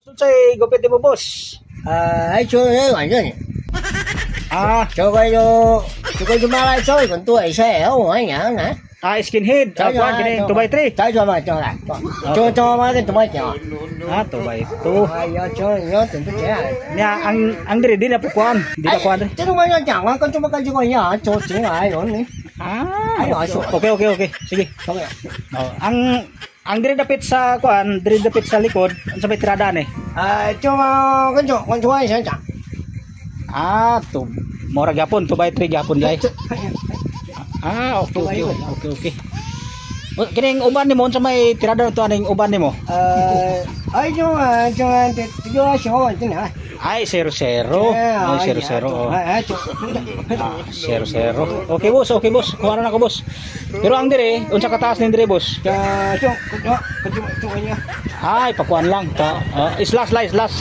Say gupit mo boss. Ay cho đấy hoàn rồi. Cho cái cho ba lại chơi còn tuổi xe ở ngoài nhà nè. Skinhead. Kuan kini 2x3. Cho mà cho lại. Cho ba cái tụi bay cho. 2x2. Ay cho nhớ từng cái trẻ. Nya ang diri di na kuan. Di na kuan. Chứ không phải cho chẳng qua con cho cái nhà cho chính lại rồi nè. Okay. Sige. Okay. Ang diri dapit sa kuan, diri dapit sa likod, sa may tirada ni. Cho con cho ai sẽ chẳng. To mora gyapon 2x3 gyapon jay. Okay. Kining uban nimo sa may tirada to aning uban nimo? Ay cho số chứ nè. Ay 00. Ay 00. 00. Okay boss. Kuha na ko boss. Pero ang dire, unsa ka taas ning dire boss? Cho Ay pakuan lang ta. Slash. Slash.